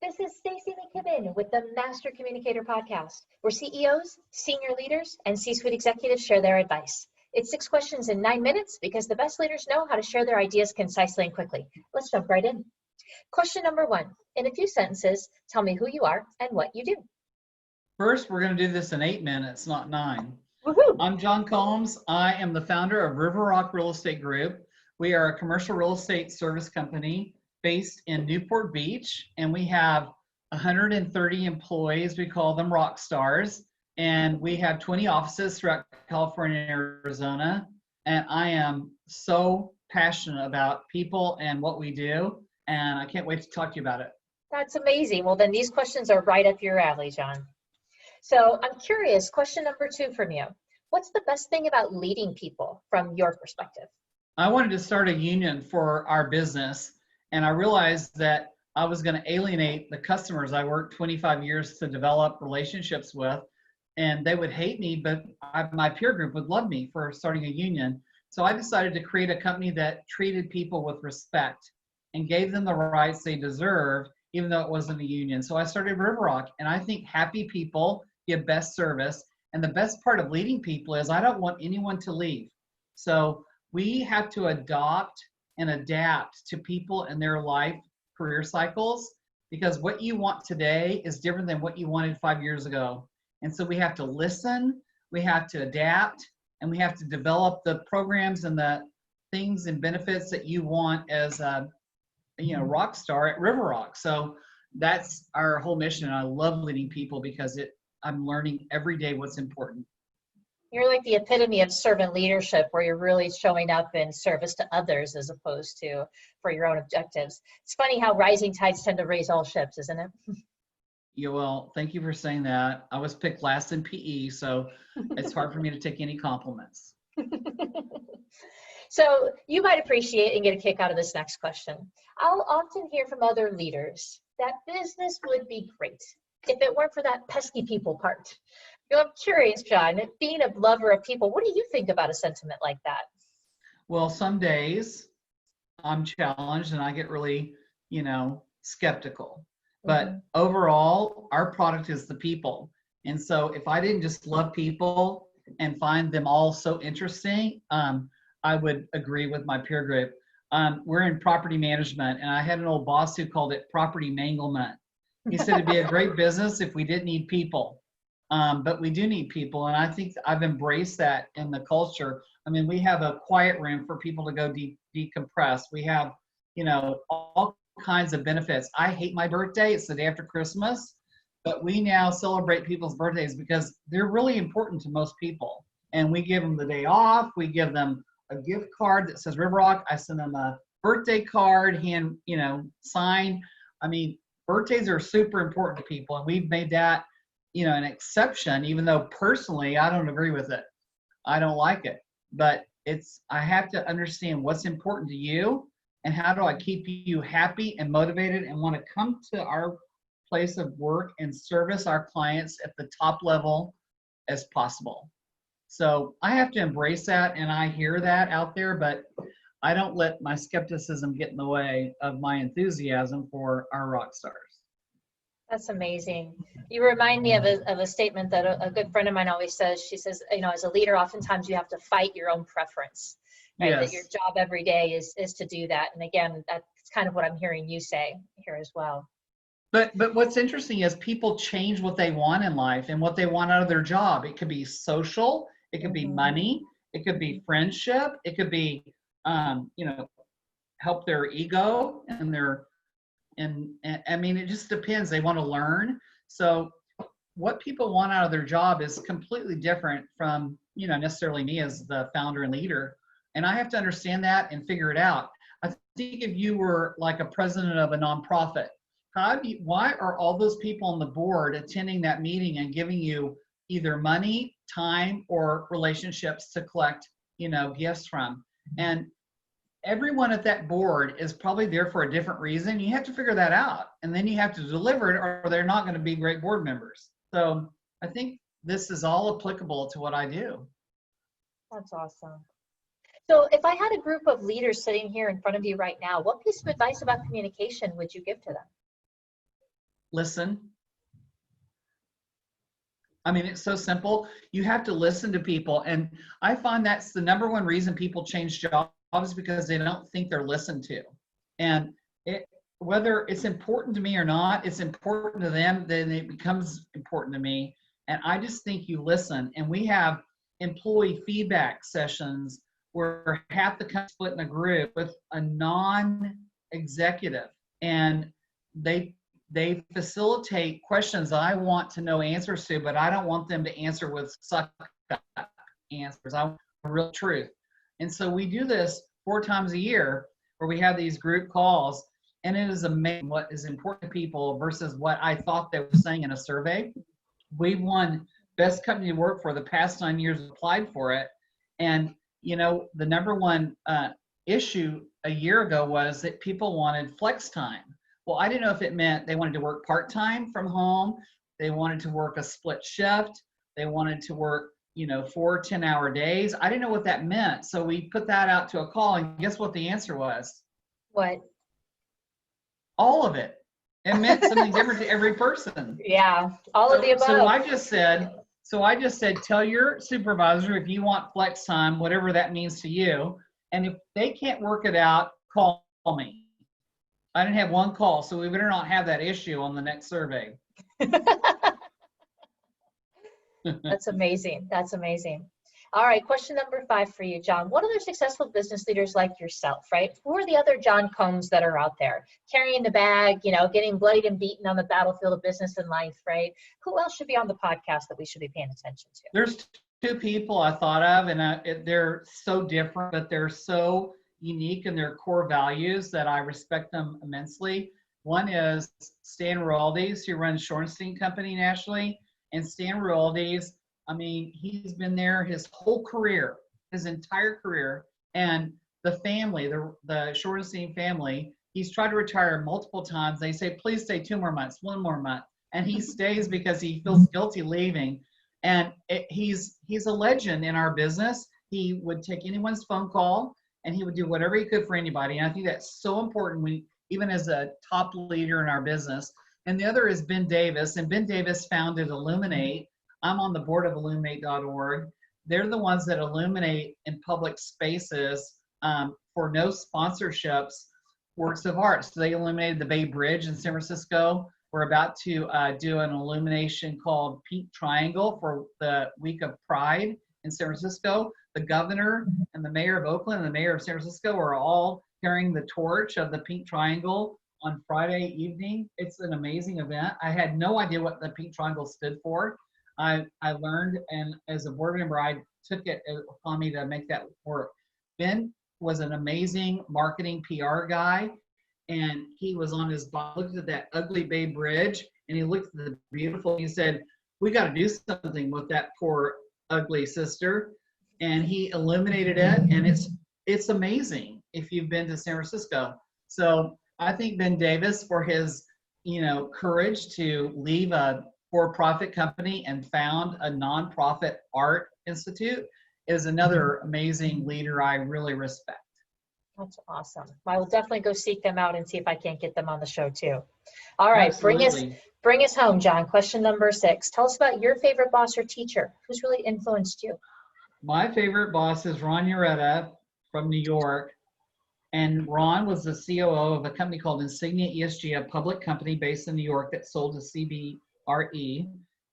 This is Stacy McKibben with the Master Communicator podcast, where CEOs, senior leaders, and C-suite executives share their advice. It's 6 questions in 9 minutes because the best leaders know how to share their ideas concisely and quickly. Let's jump right in. Question number 1. In a few sentences, tell me who you are and what you do. First, we're going to do this in 8 minutes, not 9. Woohoo! I'm John Combs. I am the founder of RiverRock Real Estate Group. We are a commercial real estate service company based in Newport Beach, and we have 130 employees. We call them rock stars, and we have 20 offices throughout California and Arizona. And I am so passionate about people and what we do, and I can't wait to talk to you about it. That's amazing. Well, then these questions are right up your alley, John. So I'm curious, question number 2 from you. What's the best thing about leading people from your perspective? I wanted to start a union for our business, and I realized that I was going to alienate the customers I worked 25 years to develop relationships with, and they would hate me, but my peer group would love me for starting a union. So I decided to create a company that treated people with respect and gave them the rights they deserved, even though it wasn't a union. So I started RiverRock, and I think happy people give best service. And the best part of leading people is I don't want anyone to leave. So we have to adopt and adapt to people and their life career cycles, because what you want today is different than what you wanted 5 years ago. And so we have to listen, we have to adapt, and we have to develop the programs and the things and benefits that you want as a rock star at RiverRock. So that's our whole mission. And I love leading people because I'm learning every day what's important. You're like the epitome of servant leadership, where you're really showing up in service to others as opposed to for your own objectives. It's funny how rising tides tend to raise all ships, isn't it? Yeah, well, thank you for saying that. I was picked last in PE, so it's hard for me to take any compliments. So you might appreciate and get a kick out of this next question. I'll often hear from other leaders that business would be great if it weren't for that pesky people part. I'm curious, John, being a lover of people, what do you think about a sentiment like that? Well, some days I'm challenged and I get really, skeptical. But overall, our product is the people. And so if I didn't just love people and find them all so interesting, I would agree with my peer group. We're in property management, and I had an old boss who called it property manglement. He said it'd be a great business if we didn't need people. But we do need people, and I think I've embraced that in the culture. I mean, we have a quiet room for people to go decompress. We have, all kinds of benefits. I hate my birthday. It's the day after Christmas, but we now celebrate people's birthdays because they're really important to most people. And we give them the day off. We give them a gift card that says RiverRock. I send them a birthday card, signed. I mean, birthdays are super important to people, and we've made that an exception, even though personally I don't agree with it. I don't like it, but I have to understand what's important to you and how do I keep you happy and motivated and want to come to our place of work and service our clients at the top level as possible. So I have to embrace that, and I hear that out there, but I don't let my skepticism get in the way of my enthusiasm for our rock stars. That's amazing. You remind me of a statement that a good friend of mine always says. She says, as a leader, oftentimes you have to fight your own preference, right? Yes. That your job every day is to do that. And again, that's kind of what I'm hearing you say here as well. But what's interesting is people change what they want in life and what they want out of their job. It could be social, it could be money, it could be friendship, it could be, help their ego and and I mean, it just depends. They want to learn. So what people want out of their job is completely different from, necessarily me as the founder and leader. And I have to understand that and figure it out. I think if you were like a president of a nonprofit, why are all those people on the board attending that meeting and giving you either money, time, or relationships to collect, gifts from? And everyone at that board is probably there for a different reason. You have to figure that out, and then you have to deliver it, or they're not going to be great board members. So I think this is all applicable to what I do. That's awesome. So if I had a group of leaders sitting here in front of you right now, what piece of advice about communication would you give to them? listen. I mean, it's so simple. You have to listen to people. And I find that's the number one reason people change jobs, because they don't think they're listened to. And whether it's important to me or not, it's important to them, then it becomes important to me. And I just think you listen. And we have employee feedback sessions where half the company split in a group with a non-executive, and they facilitate questions I want to know answers to, but I don't want them to answer with suck up answers. I want real truth. And so we do this 4 times a year where we have these group calls, and it is amazing what is important to people versus what I thought they were saying in a survey. We've won best company to work for the past 9 years, applied for it. And, you know, the number one issue a year ago was that people wanted flex time. Well, I didn't know if it meant they wanted to work part-time from home, they wanted to work a split shift, they wanted to work, you know, 4 10-hour days. I didn't know what that meant. So we put that out to a call, and guess what the answer was? What? All of it. It meant something different to every person. Yeah, all of the above. So I just said, tell your supervisor if you want flex time, whatever that means to you. And if they can't work it out, call me. I didn't have one call, so we better not have that issue on the next survey. That's amazing. That's amazing. All right, question number 5 for you, John. What other successful business leaders like yourself, right? Who are the other John Combs that are out there carrying the bag, you know, getting bloodied and beaten on the battlefield of business and life, right? Who else should be on the podcast that we should be paying attention to? There's 2 people I thought of, and they're so different, but they're so unique in their core values that I respect them immensely. One is Stan Roaldies, who runs Shorenstein Company nationally. And Stan Roaldies, I mean, he's been there his whole career, his entire career. And the family, the Shorenstein family, he's tried to retire multiple times. They say, please stay 2 more months, 1 more month. And he stays because he feels guilty leaving. And he's a legend in our business. He would take anyone's phone call, and he would do whatever he could for anybody. And I think that's so important, even as a top leader in our business. And the other is Ben Davis. And Ben Davis founded Illuminate. I'm on the board of illuminate.org. They're the ones that illuminate in public spaces for no sponsorships, works of art. So they illuminated the Bay Bridge in San Francisco. We're about to do an illumination called Pink Triangle for the week of Pride in San Francisco. The governor and the mayor of Oakland and the mayor of San Francisco are all carrying the torch of the Pink Triangle on Friday evening. It's an amazing event. I had no idea what the Pink Triangle stood for. I learned, and as a board member, I took it upon me to make that work. Ben was an amazing marketing PR guy, and he was on his bike, looked at that ugly Bay Bridge, and he looked at the beautiful, he said, we got to do something with that poor ugly sister. And he illuminated it, and it's amazing if you've been to San Francisco. So I think Ben Davis, for his, you know, courage to leave a for-profit company and found a nonprofit art institute, is another amazing leader I really respect. That's awesome. I will definitely go seek them out and see if I can't get them on the show too. All right, Absolutely. bring us home, John. Question number 6. Tell us about your favorite boss or teacher who's really influenced you. My favorite boss is Ron Ureta from New York. And Ron was the COO of a company called Insignia ESG, a public company based in New York that sold to CBRE.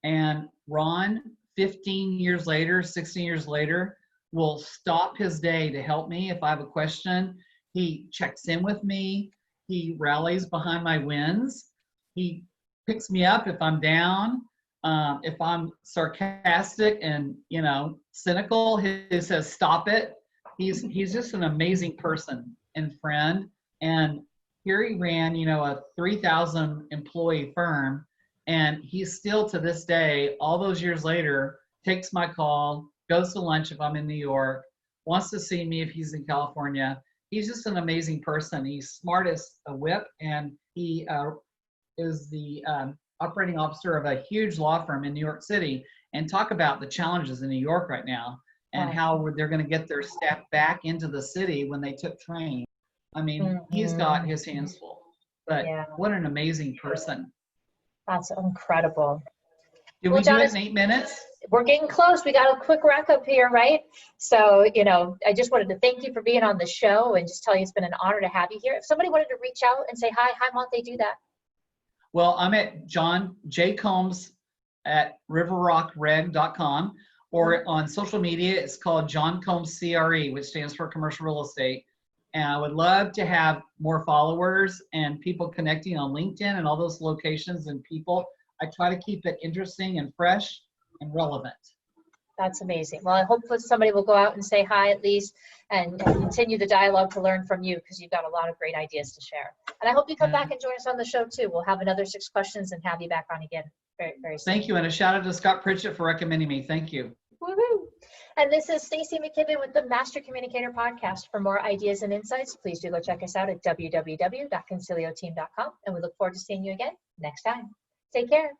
And Ron, 15 years later, 16 years later, will stop his day to help me if I have a question. He checks in with me. He rallies behind my wins. He picks me up if I'm down. If I'm sarcastic and, you know, cynical, he says, stop it. He's just an amazing person and friend. And here he ran, you know, a 3,000 employee firm. And he's still, to this day, all those years later, takes my call, goes to lunch if I'm in New York, wants to see me if he's in California. He's just an amazing person. He's smart as a whip, and he is the operating officer of a huge law firm in New York City. And talk about the challenges in New York right now and how they're going to get their staff back into the city when they took train. I mean, he's got his hands full, but what an amazing person. That's incredible. Did Well, we do John, it in 8 minutes? we're getting close. We got a quick wrap up here, right? So, I just wanted to thank you for being on the show and just tell you it's been an honor to have you here. If somebody wanted to reach out and say hi, how might they do that? Well, I'm at John J. Combs at riverrockreg.com, or on social media, it's called John Combs CRE, which stands for Commercial Real Estate. And I would love to have more followers and people connecting on LinkedIn and all those locations and people. I try to keep it interesting and fresh and relevant. That's amazing. Well, I hope that somebody will go out and say hi at least and continue the dialogue to learn from you, because you've got a lot of great ideas to share. And I hope you come back and join us on the show too. We'll have another 6 questions and have you back on again very, very soon. Thank you. And a shout out to Scott Pritchett for recommending me. Thank you. Woohoo! And this is Stacey McKibben with the Master Communicator Podcast. For more ideas and insights, please do go check us out at www.concilioteam.com. And we look forward to seeing you again next time. Take care.